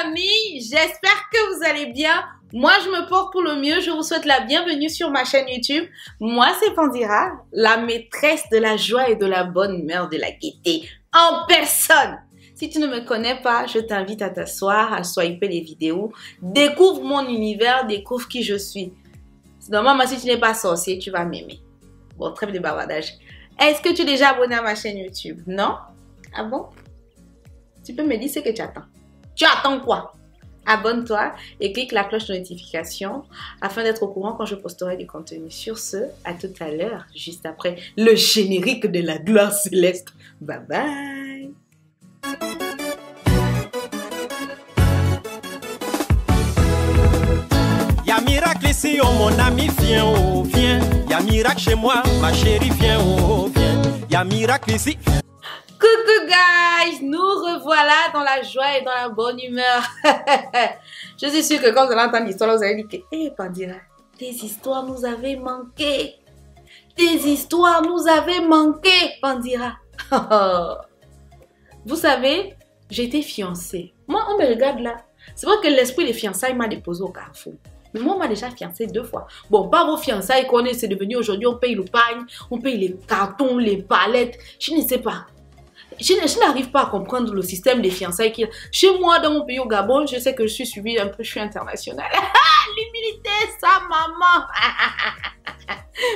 famille, j'espère que vous allez bien. Moi, je me porte pour le mieux. Je vous souhaite la bienvenue sur ma chaîne YouTube. Moi, c'est Pandira, la maîtresse de la joie et de la bonne humeur, de la gaieté en personne. Si tu ne me connais pas, je t'invite à t'asseoir, à swiper les vidéos. Découvre mon univers, découvre qui je suis. Normalement, si tu n'es pas sorcier, tu vas m'aimer. Bon, trêve de bavardage. Est-ce que tu es déjà abonné à ma chaîne YouTube? Non? Ah bon? Tu peux me dire ce que tu attends. Tu attends quoi? Abonne-toi et clique la cloche de notification afin d'être au courant quand je posterai du contenu. Sur ce, à tout à l'heure, juste après le générique de la gloire céleste. Bye bye! Y'a miracle ici, oh mon ami, viens, oh viens. Y'a miracle chez moi, ma chérie, viens, oh viens. Y'a miracle ici. Coucou guys, nous revoilà dans la joie et dans la bonne humeur. Je suis sûre que quand vous allez entendre l'histoire, vous allez dire que hey, Pandira, tes histoires nous avaient manqué. Tes histoires nous avaient manqué, Pandira. Vous savez, j'étais fiancée. Moi, on me regarde là. C'est vrai que l'esprit des fiançailles m'a déposé au carrefour. Mais moi, on m'a déjà fiancée 2 fois. Bon, pas vos fiançailles qu'on est, c'est devenu aujourd'hui, on paye le pagne, on paye les cartons, les palettes. Je ne sais pas. Je n'arrive pas à comprendre le système des fiançailles qu'il y a. Chez moi, dans mon pays au Gabon, je sais que je suis suivie un peu, je suis internationale. L'humilité, ça, maman.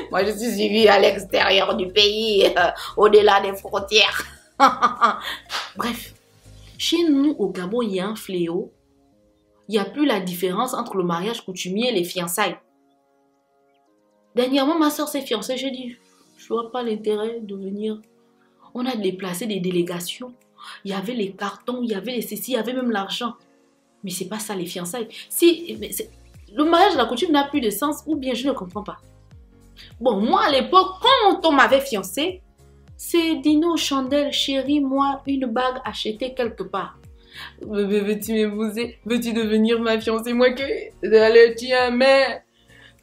Moi, je suis suivie à l'extérieur du pays, au-delà des frontières. Bref, chez nous au Gabon, il y a un fléau. Il n'y a plus la différence entre le mariage coutumier et les fiançailles. Dernièrement, ma soeur s'est fiancée. J'ai dit, je vois pas l'intérêt de venir. On a déplacé des délégations. Il y avait les cartons, il y avait les ceci, il y avait même l'argent. Mais c'est pas ça les fiançailles. Si, le mariage de la coutume n'a plus de sens ou bien je ne comprends pas. Bon, moi à l'époque, quand on m'avait fiancé, c'est Dino, chandelle, chérie, moi, une bague achetée quelque part. Veux-tu m'épouser? Veux-tu devenir ma fiancée? Moi que... Allez, tiens, mais...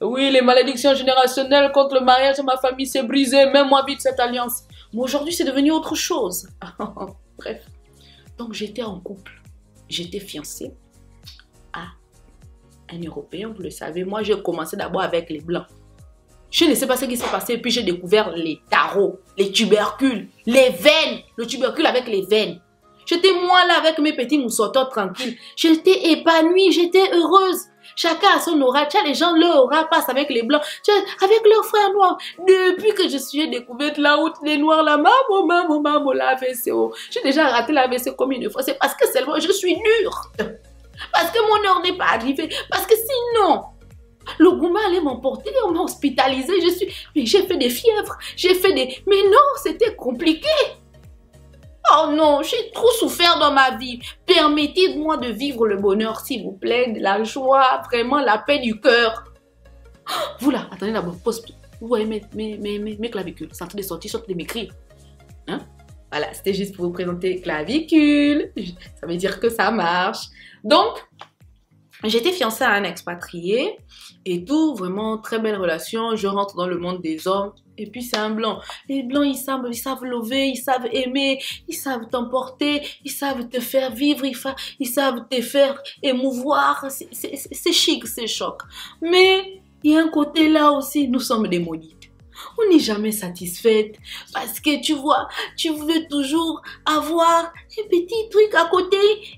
Oui, les malédictions générationnelles contre le mariage de ma famille s'est brisé. Même moi, vite cette alliance. Mais aujourd'hui, c'est devenu autre chose. Bref. Donc, j'étais en couple. J'étais fiancée à un Européen, vous le savez. Moi, j'ai commencé d'abord avec les Blancs. Je ne sais pas ce qui s'est passé. Puis, j'ai découvert les tarots, les tubercules, les veines. Le tubercule avec les veines. J'étais moi là avec mes petits moussotons tranquilles. J'étais épanouie, j'étais heureuse. Chacun a son aura. Tu as les gens, leur aura passe avec les blancs. Tu as, avec leurs frères noirs. Depuis que je suis découverte la route, les noirs, la maman, la VCO. J'ai déjà raté la VC combien de fois. C'est parce que seulement je suis dure. Parce que mon heure n'est pas arrivée. Parce que sinon, le gourmand allait m'emporter, on m'a hospitalisée. Mais j'ai fait des fièvres. J'ai fait des... Mais non, c'était compliqué. Oh non, j'ai trop souffert dans ma vie. Permettez-moi de vivre le bonheur, s'il vous plaît, de la joie, vraiment la paix du cœur. Vous là, attendez d'abord, pause. Vous voyez mes clavicules, c'est en train de sortir, sortez de m'écrire. Hein? Voilà, c'était juste pour vous présenter clavicule. Ça veut dire que ça marche. Donc, j'étais fiancée à un expatrié et tout, vraiment très belle relation. Je rentre dans le monde des hommes. Et puis c'est un blanc. Les blancs, ils savent lever, ils savent aimer, ils savent t'emporter, ils savent te faire vivre, ils savent te faire émouvoir. C'est chic, c'est choc. Mais il y a un côté là aussi, nous sommes des maudites. On n'est jamais satisfaite parce que tu vois, tu veux toujours avoir un petit truc à côté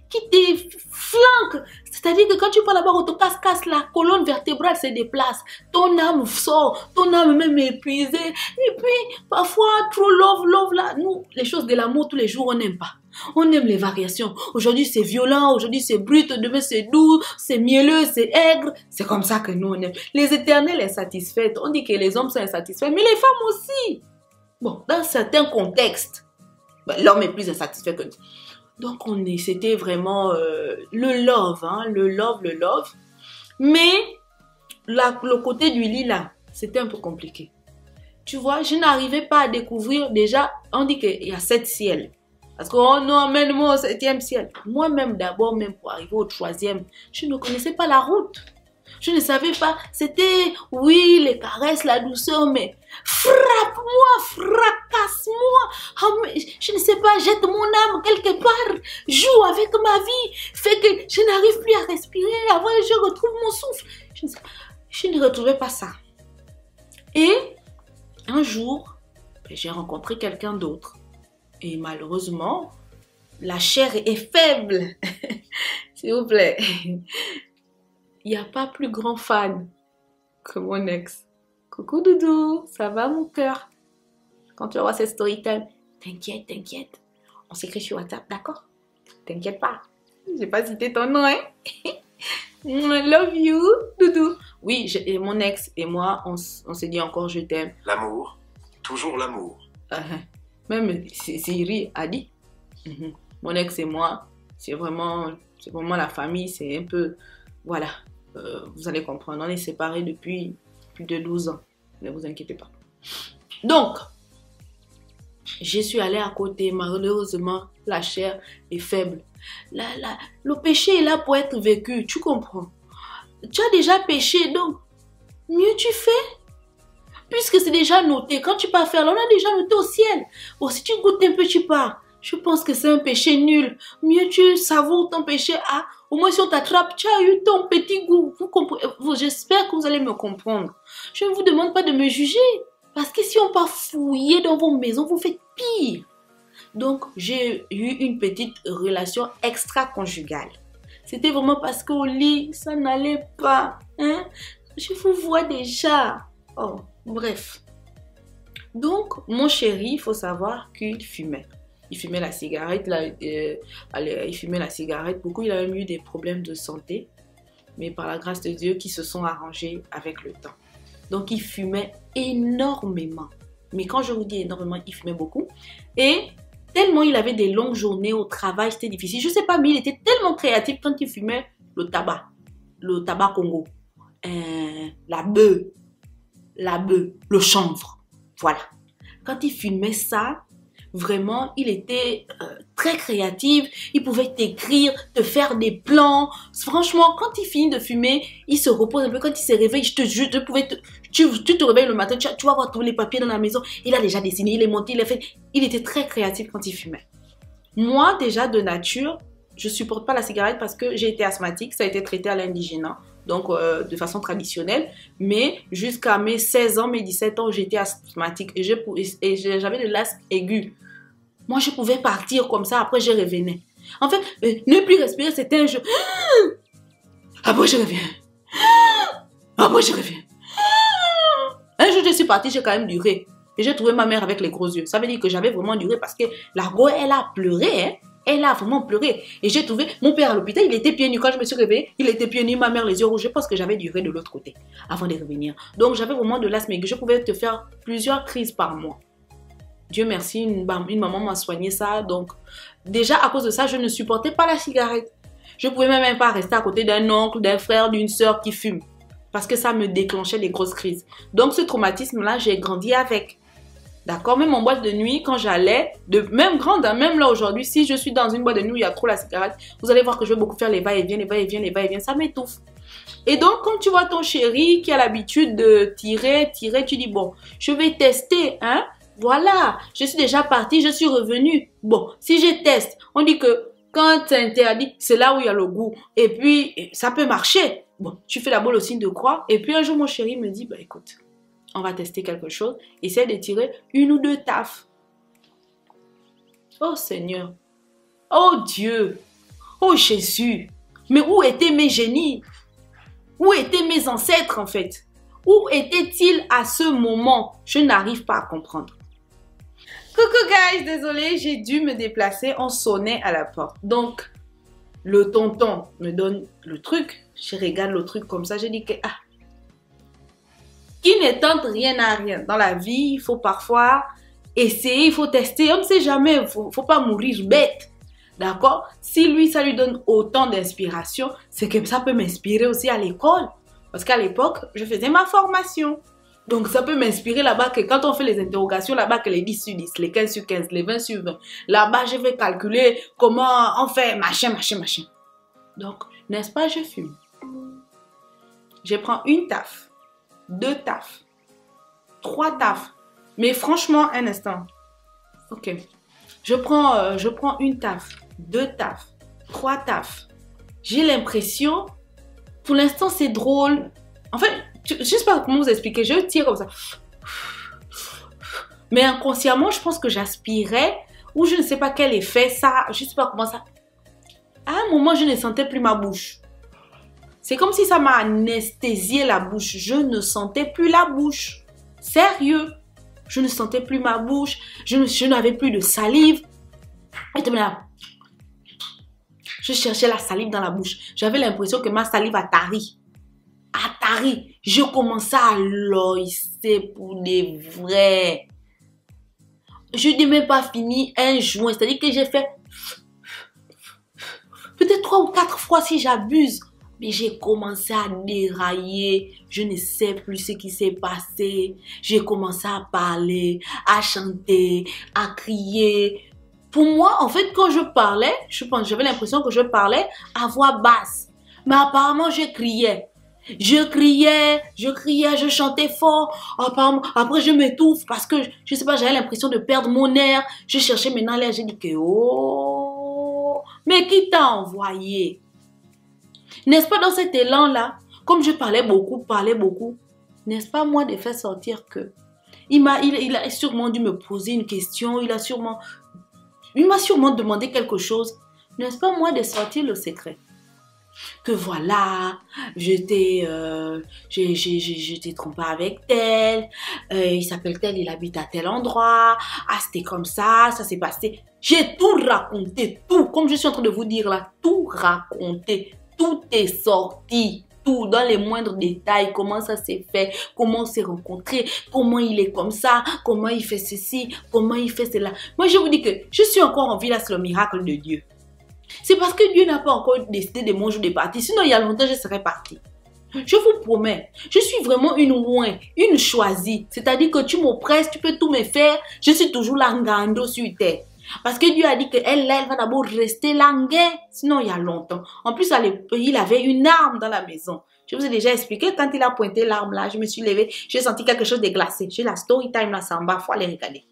qui te flanque. C'est-à-dire que quand tu prends la barre autocasse, la colonne vertébrale se déplace. Ton âme sort, ton âme même est épuisée. Et puis, parfois, trop love là. Nous, les choses de l'amour, tous les jours, on n'aime pas. On aime les variations. Aujourd'hui, c'est violent, aujourd'hui, c'est brut, demain, c'est doux, c'est mielleux, c'est aigre. C'est comme ça que nous, on aime. Les éternels insatisfaits. On dit que les hommes sont insatisfaits, mais les femmes aussi. Bon, dans certains contextes, l'homme est plus insatisfait que nous. Donc, c'était vraiment le love, hein, le love. Mais, le côté du lit, là, c'était un peu compliqué. Tu vois, je n'arrivais pas à découvrir, déjà, on dit qu'il y a 7 ciels. Parce qu'on nous emmène-moi au 7e ciel. Moi-même, d'abord, même pour arriver au 3e, je ne connaissais pas la route. Je ne savais pas. C'était, oui, les caresses, la douceur, mais frappe-moi, fracasse-moi. Oh, mais je ne sais pas, jette mon âme quelque part. Joue avec ma vie. Fait que je n'arrive plus à respirer. Avant, je retrouve mon souffle. Je ne retrouvais pas ça. Et un jour, j'ai rencontré quelqu'un d'autre. Et malheureusement, la chair est faible. S'il vous plaît. Il n'y a pas plus grand fan que mon ex. Coucou Doudou, ça va mon cœur? Quand tu vas voir cette story time, t'inquiète, t'inquiète. On s'écrit sur WhatsApp, d'accord? T'inquiète pas. J'ai pas cité ton nom, hein? I love you, Doudou. Oui, mon ex et moi, on s'est dit encore je t'aime. L'amour, toujours l'amour. Même Siri a dit. Mon ex et moi, c'est vraiment la famille, c'est un peu... Voilà, vous allez comprendre, on est séparés depuis plus de 12 ans. Ne vous inquiétez pas. Donc, je suis allée à côté, malheureusement, la chair est faible. Le péché est là pour être vécu, tu comprends? Tu as déjà péché, donc mieux tu fais. Puisque c'est déjà noté, quand tu pars faire, là, on a déjà noté au ciel. Bon, si tu goûtes un peu, tu pars. Je pense que c'est un péché nul. Mieux tu savoures ton péché. Ah, au moins si on t'attrape, tu as eu ton petit goût. Vous comprenez? J'espère que vous allez me comprendre. Je ne vous demande pas de me juger. Parce que si on part fouiller dans vos maisons, vous faites pire. Donc, j'ai eu une petite relation extra-conjugale. C'était vraiment parce qu'au lit, ça n'allait pas. Hein? Je vous vois déjà. Oh, bref. Donc, mon chéri, il faut savoir qu'il fumait. Il fumait la cigarette, il fumait la cigarette. Beaucoup, il a même eu des problèmes de santé. Mais par la grâce de Dieu, qui se sont arrangés avec le temps. Donc, il fumait énormément. Mais quand je vous dis énormément, il fumait beaucoup. Et tellement il avait des longues journées au travail, c'était difficile. Je ne sais pas, mais il était tellement créatif quand il fumait le tabac Congo, la bœuf, le chanvre. Voilà. Quand il fumait ça, vraiment, il était très créatif. Il pouvait t'écrire, te faire des plans. Franchement, quand il finit de fumer, il se repose un peu. Quand il se réveille, je te jure, tu te réveilles le matin, tu vas voir tous les papiers dans la maison. Il a déjà dessiné, il est monté, il a fait. Il était très créatif quand il fumait. Moi, déjà, de nature, je ne supporte pas la cigarette parce que j'ai été asthmatique. Ça a été traité à l'indigénat. Donc, de façon traditionnelle. Mais jusqu'à mes 16 ans, mes 17 ans, j'étais asthmatique. Et j'avais de l'asthme aigu. Moi, je pouvais partir comme ça. Après, je revenais. En fait, ne plus respirer, c'était un jeu. Après, je reviens. Après, je reviens. Un jour, je suis partie, j'ai quand même duré. Et j'ai trouvé ma mère avec les gros yeux. Ça veut dire que j'avais vraiment duré parce que la go, elle a pleuré. Hein? Elle a vraiment pleuré. Et j'ai trouvé mon père à l'hôpital, il était pieds nus. Quand je me suis réveillée, il était pieds nus, ma mère les yeux rouges. Je pense que j'avais duré de l'autre côté avant de revenir. Donc, j'avais vraiment de l'asthme aigu. Je pouvais te faire plusieurs crises par mois. Dieu merci, une maman m'a soigné ça. Donc, déjà, à cause de ça, je ne supportais pas la cigarette. Je ne pouvais même pas rester à côté d'un oncle, d'un frère, d'une soeur qui fume. Parce que ça me déclenchait des grosses crises. Donc, ce traumatisme-là, j'ai grandi avec. D'accord? Même en boîte de nuit, quand j'allais, même grande, hein, même là aujourd'hui, si je suis dans une boîte de nuit où il y a trop la cigarette, vous allez voir que je vais beaucoup faire les va-et-vient, les va-et-vient, les va-et-vient. Ça m'étouffe. Et donc, quand tu vois ton chéri qui a l'habitude de tirer, tu dis, bon, je vais tester, hein? Voilà, je suis déjà partie, je suis revenue. Bon, si je teste, on dit que quand c'est interdit, c'est là où il y a le goût. Et puis, ça peut marcher. Bon, tu fais d'abord le signe de croix. Et puis un jour, mon chéri me dit, bah écoute, on va tester quelque chose. Essaie de tirer une ou deux taffes. Oh Seigneur. Oh Dieu. Oh Jésus. Mais où étaient mes génies? Où étaient mes ancêtres en fait? Où étaient-ils à ce moment? Je n'arrive pas à comprendre. Coucou guys, désolé, j'ai dû me déplacer, on sonnait à la porte. Donc, le tonton me donne le truc, je regarde le truc comme ça, je dis que, qui ne tente rien à rien. Dans la vie, il faut parfois essayer, il faut tester, on ne sait jamais, il ne faut pas mourir bête. D'accord? Si lui, ça lui donne autant d'inspiration, c'est que ça peut m'inspirer aussi à l'école. Parce qu'à l'époque, je faisais ma formation. Donc, ça peut m'inspirer là-bas que quand on fait les interrogations, là-bas que les 10 sur 10, les 15 sur 15, les 20 sur 20, là-bas, je vais calculer comment on fait machin. Donc, n'est-ce pas, je fume. Je prends une taf, 2 tafs, 3 tafs. Mais franchement, un instant. Ok. Je prends une taf, 2 tafs, 3 tafs. J'ai l'impression, pour l'instant, c'est drôle. En fait, je ne sais pas comment vous expliquer. Je tire comme ça. Mais inconsciemment, je pense que j'aspirais ou je ne sais pas quel effet ça. Je ne sais pas comment ça. À un moment, je ne sentais plus ma bouche. C'est comme si ça m'a anesthésié la bouche. Je ne sentais plus la bouche. Sérieux. Je ne sentais plus ma bouche. Je n'avais plus de salive. Et là, je cherchais la salive dans la bouche. J'avais l'impression que ma salive a tari. A tari. Je commençais à loïsser pour des vrais. Je n'ai même pas fini un joint. C'est-à-dire que j'ai fait peut-être 3 ou 4 fois si j'abuse. Mais j'ai commencé à dérailler. Je ne sais plus ce qui s'est passé. J'ai commencé à parler, à chanter, à crier. Pour moi, en fait, quand je parlais, j'avais l'impression que je parlais à voix basse. Mais apparemment, je criais. Je criais, je chantais fort. Apparemment, après, je m'étouffe parce que, je sais pas, j'avais l'impression de perdre mon air. Je cherchais maintenant l'air. J'ai dit que, oh, mais qui t'a envoyé? N'est-ce pas dans cet élan-là, comme je parlais beaucoup, n'est-ce pas moi de faire sortir que il a sûrement dû me poser une question, il m'a sûrement demandé quelque chose. N'est-ce pas moi de sortir le secret? Que voilà, j'étais trompée avec tel, il s'appelle tel, il habite à tel endroit, ah c'était comme ça s'est passé. J'ai tout raconté, tout, comme je suis en train de vous dire là, tout raconté. Tout est sorti, tout dans les moindres détails, comment ça s'est fait, comment on s'est rencontrés, comment il est comme ça, comment il fait ceci, comment il fait cela. Moi, je vous dis que je suis encore en vie là, c'est le miracle de Dieu. C'est parce que Dieu n'a pas encore décidé de mon jour de partir. Sinon, il y a longtemps, je serais partie. Je vous promets, je suis vraiment une ouin, une choisie. C'est-à-dire que tu m'oppresses, tu peux tout me faire, je suis toujours là, ngando sur terre. Parce que Dieu a dit qu'elle va d'abord rester langue, sinon il y a longtemps. En plus, il avait une arme dans la maison. Je vous ai déjà expliqué, quand il a pointé l'arme là, je me suis levée, j'ai senti quelque chose de glacé. J'ai la story time là, c'est en bas, il faut aller regarder.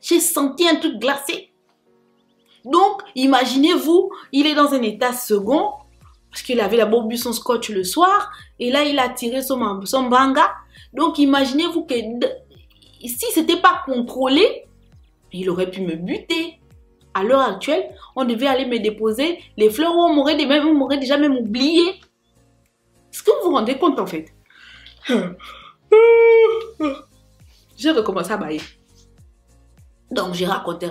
J'ai senti un truc glacé. Donc, imaginez-vous, il est dans un état second, parce qu'il avait d'abord bu son scotch le soir, et là, il a tiré son banga. Donc, imaginez-vous que si ce n'était pas contrôlé, il aurait pu me buter. À l'heure actuelle, on devait aller me déposer les fleurs où on m'aurait déjà même oublié. Est-ce que vous vous rendez compte en fait? J'ai recommencé à bailler. Donc j'ai raconté.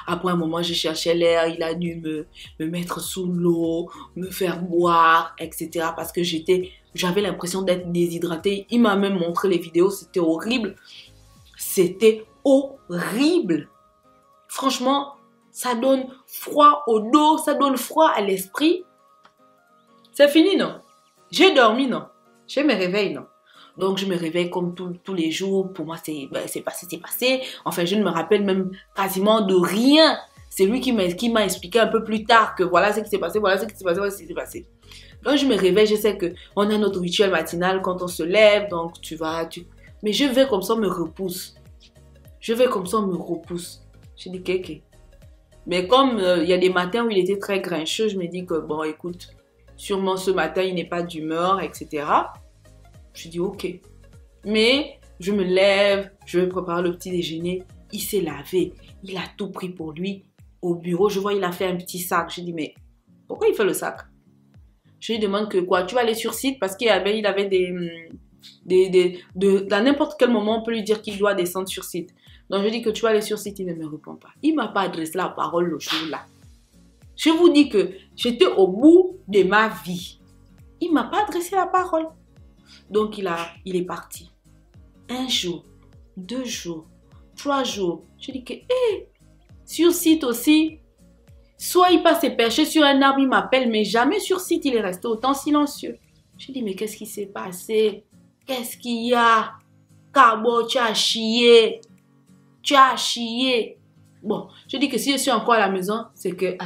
Après un moment, je cherchais l'air. Il a dû me mettre sous l'eau, me faire boire, etc. Parce que j'avais l'impression d'être déshydratée. Il m'a même montré les vidéos. C'était horrible. C'était horrible. Franchement, ça donne froid au dos, ça donne froid à l'esprit. C'est fini, non? J'ai dormi, non? Je me réveille, non? Donc, je me réveille comme tous les jours. Pour moi, c'est passé. Enfin, je ne me rappelle même quasiment de rien. C'est lui qui m'a expliqué un peu plus tard que voilà ce qui s'est passé, voilà ce qui s'est passé. Donc, je me réveille, je sais qu'on a notre rituel matinal quand on se lève. Donc, mais je vais comme ça, on me repousse. Je dis, ok. Mais comme il y a des matins où il était très grincheux, je me dis que, bon, écoute, sûrement ce matin, il n'est pas d'humeur, etc. Je dis, ok. Mais je me lève, je vais préparer le petit déjeuner. Il s'est lavé. Il a tout pris pour lui. Au bureau, je vois, il a fait un petit sac. Je dis, mais pourquoi il fait le sac? Je lui demande que quoi, tu vas aller sur site parce qu'il avait à n'importe quel moment, on peut lui dire qu'il doit descendre sur site. Donc, je dis que tu vas aller sur site, il ne me répond pas. Il ne m'a pas adressé la parole le jour-là. Je vous dis que j'étais au bout de ma vie. Il ne m'a pas adressé la parole. Donc, il est parti. 1 jour, 2 jours, 3 jours. Je dis que, sur site aussi, soit il passe et perché sur un arbre, il m'appelle, mais jamais sur site, il est resté autant silencieux. Je dis, mais qu'est-ce qui s'est passé? Qu'est-ce qu'il y a? Cabo, tu as chié. Tu as chié. Bon, je dis que si je suis encore à la maison, c'est que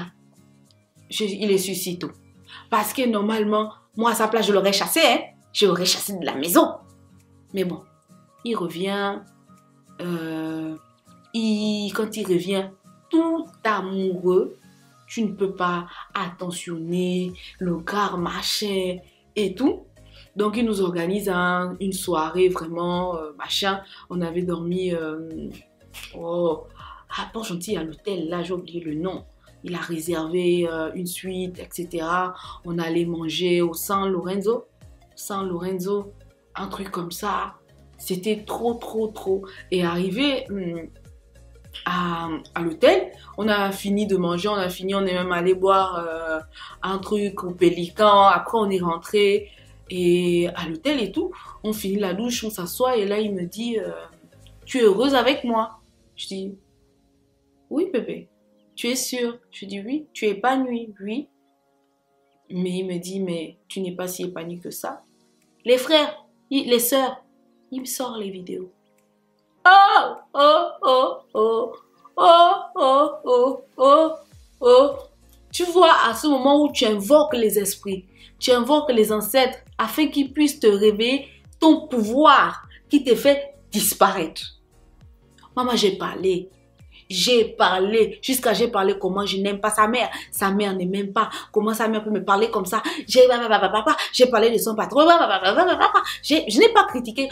il est sur site. Parce que normalement, moi à sa place, je l'aurais chassé, hein. Je l'aurais chassé de la maison. Mais bon, il revient. Quand il revient, tout amoureux, tu ne peux pas attentionner le gars, machin et tout. Donc, il nous organise une soirée vraiment, machin. On avait dormi, pas gentil, à l'hôtel, là, j'ai oublié le nom. Il a réservé une suite, etc. On allait manger au San Lorenzo. San Lorenzo, un truc comme ça. C'était trop. Et arrivé à l'hôtel, on a fini de manger, on est même allé boire un truc au Pélican. Après, on est rentré et à l'hôtel et tout. On finit la douche, on s'assoit et là, il me dit tu es heureuse avec moi? Je dis oui, bébé. Tu es sûre? Je dis oui. Tu es épanouie? Oui. Mais il me dit, mais tu n'es pas si épanouie que ça. Les frères, les sœurs, il me sort les vidéos. Tu vois, à ce moment où tu invoques les esprits, tu invoques les ancêtres afin qu'ils puissent te révéler ton pouvoir qui te fait disparaître. Maman, j'ai parlé comment je n'aime pas sa mère. Sa mère ne m'aime pas. Comment sa mère peut me parler comme ça? J'ai parlé de son patron. Je n'ai pas critiqué.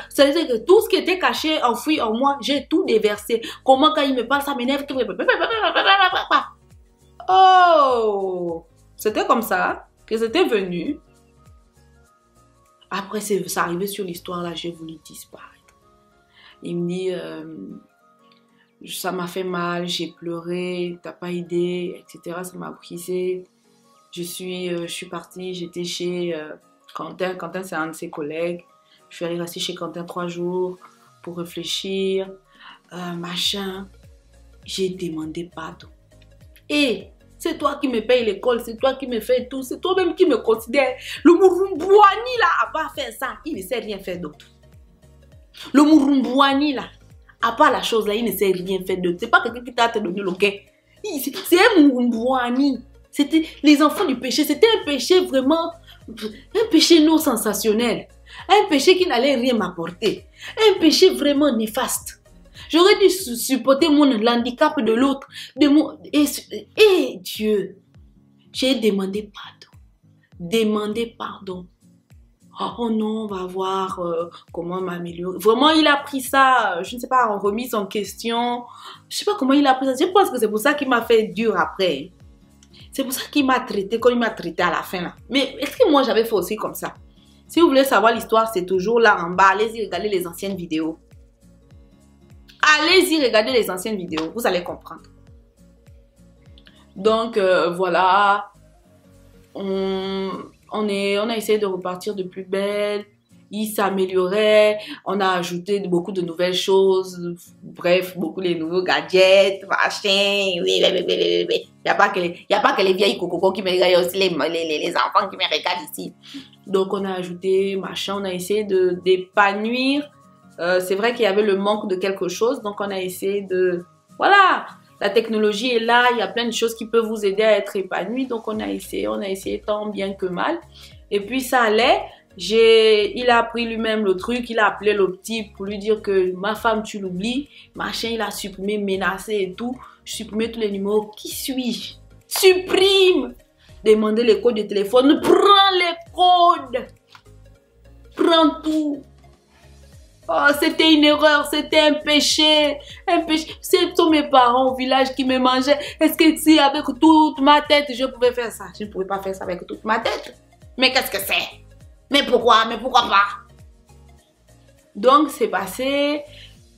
C'est-à-dire que tout ce qui était caché, enfoui en moi, j'ai tout déversé. Comment quand il me parle, ça m'énerve. Oh! C'était comme ça que c'était venu. Après, c'est arrivé sur l'histoire là, j'ai voulu disparaître. Il me dit... ça m'a fait mal, j'ai pleuré, t'as pas idée, etc. Ça m'a brisé. Je suis partie, j'étais chez Quentin. Quentin, c'est un de ses collègues. Je suis allée rester chez Quentin 3 jours pour réfléchir, machin. J'ai demandé pardon. Et c'est toi qui me paye l'école, c'est toi qui me fais tout, c'est toi-même qui me considère. Le Mouroumbouani là, à part faire ça, il ne sait rien faire d'autre. Le Mouroumbouani là, à part la chose là, il ne sait rien faire d'autre. C'est pas quelqu'un qui t'a donné le gain. C'est un Mouroumbouani. C'était les enfants du péché. C'était un péché vraiment, un péché non sensationnel. Un péché qui n'allait rien m'apporter. Un péché vraiment néfaste. J'aurais dû supporter l'handicap de l'autre. Et Dieu, j'ai demandé pardon. Demandé pardon. Oh non, on va voir comment m'améliorer. Vraiment, il a pris ça, je ne sais pas, en remise en question. Je ne sais pas comment il a pris ça. Je pense que c'est pour ça qu'il m'a fait dur après. C'est pour ça qu'il m'a traité comme il m'a traité à la fin là. Mais est-ce que moi j'avais fait aussi comme ça? Si vous voulez savoir l'histoire, c'est toujours là en bas. Allez-y, regardez les anciennes vidéos. Allez-y, regardez les anciennes vidéos. Vous allez comprendre. Donc, voilà. On a essayé de repartir de plus belle. Il s'améliorait. On a ajouté beaucoup de nouvelles choses. Bref, beaucoup de nouveaux gadgets, machin. Il n'y a pas que les vieilles cocos qui me regardent, aussi les enfants qui me regardent ici. Donc, on a ajouté machin. On a essayé d'épanouir. C'est vrai qu'il y avait le manque de quelque chose. Donc, on a essayé de... Voilà, la technologie est là. Il y a plein de choses qui peuvent vous aider à être épanoui. Donc, on a essayé tant bien que mal. Et puis, ça allait. Il a appris lui-même le truc. Il a appelé le petit pour lui dire que ma femme, tu l'oublies. Machin, il a supprimé, menacé et tout. Supprimé tous les numéros. Qui suis-je? Supprime! Demandez les codes de téléphone. Prends les codes. Prends tout. Oh, c'était une erreur, c'était un péché. Un péché. Ce sont mes parents au village qui me mangeaient. Est-ce que si avec toute ma tête, je pouvais faire ça? Je ne pouvais pas faire ça avec toute ma tête. Mais qu'est-ce que c'est? Mais pourquoi? Mais pourquoi pas? Donc, c'est passé.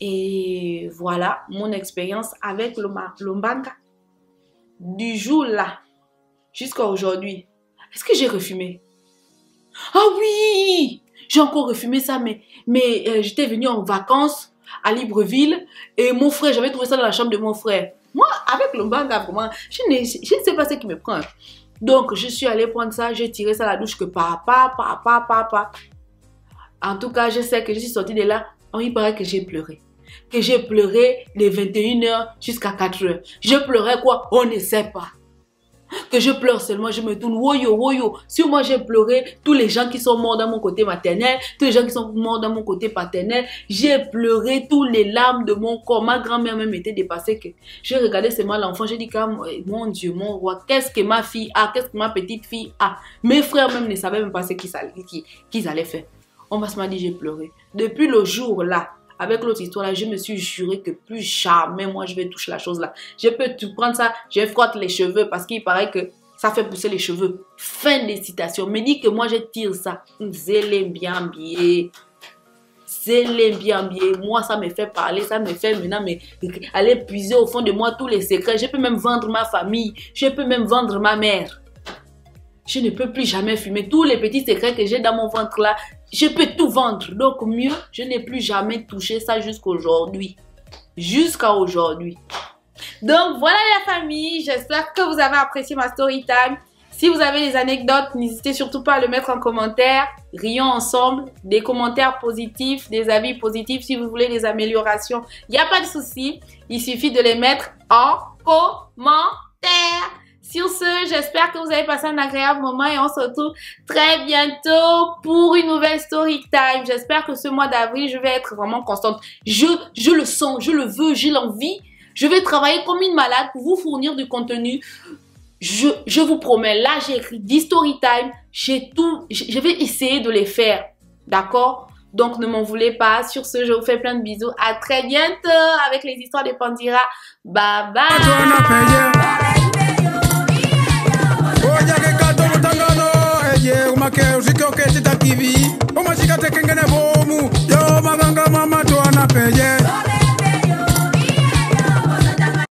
Et voilà mon expérience avec l'Ombanga. Du jour là, jusqu'à aujourd'hui. Est-ce que j'ai refumé? Ah oui! J'ai encore refumé ça, mais j'étais venue en vacances à Libreville et mon frère, j'avais trouvé ça dans la chambre de mon frère. Moi, avec l'Ombanga, vraiment, je ne sais pas ce qui me prend. Donc, je suis allée prendre ça, j'ai tiré ça à la douche que papa. En tout cas, je sais que je suis sortie de là, il paraît que j'ai pleuré. Que j'ai pleuré de 21h jusqu'à 4h. Je pleurais quoi? On ne sait pas. Que je pleure seulement, je me tourne, woyo, woyo. Si moi j'ai pleuré, tous les gens qui sont morts dans mon côté maternel, tous les gens qui sont morts dans mon côté paternel, j'ai pleuré tous les larmes de mon corps. Ma grand-mère même était dépassée que j'ai regardé seulement l'enfant, j'ai dit, mon Dieu, mon roi, qu'est-ce que ma fille a, qu'est-ce que ma petite fille a. Mes frères même ne savaient même pas ce qu'ils allaient faire. On va se dire, j'ai pleuré. Depuis le jour là, avec l'autre histoire là, je me suis juré que plus jamais moi je vais toucher la chose là. Je peux tout prendre ça, je frotte les cheveux parce qu'il paraît que ça fait pousser les cheveux. Fin des citations. Me dit que moi je tire ça. Zélé bien bien. Zélé bien bien. Moi ça me fait parler, ça me fait maintenant aller puiser au fond de moi tous les secrets. Je peux même vendre ma famille, je peux même vendre ma mère. Je ne peux plus jamais fumer. Tous les petits secrets que j'ai dans mon ventre là, je peux tout vendre. Donc mieux, je n'ai plus jamais touché ça jusqu'à aujourd'hui. Jusqu'à aujourd'hui. Donc voilà la famille. J'espère que vous avez apprécié ma story time. Si vous avez des anecdotes, n'hésitez surtout pas à le mettre en commentaire. Rions ensemble. Des commentaires positifs, des avis positifs. Si vous voulez des améliorations, il n'y a pas de souci. Il suffit de les mettre en commentaire. Sur ce, j'espère que vous avez passé un agréable moment et on se retrouve très bientôt pour une nouvelle story time. J'espère que ce mois d'avril, je vais être vraiment constante. Je le sens, je le veux, j'ai l'envie. Je vais travailler comme une malade pour vous fournir du contenu. Je vous promets, là j'ai écrit 10 story time. Je vais essayer de les faire. D'accord? Donc ne m'en voulez pas. Sur ce, je vous fais plein de bisous. À très bientôt avec les histoires de Pandira. Bye bye. Umashika tekengene bomu yo maganga mama to anapeje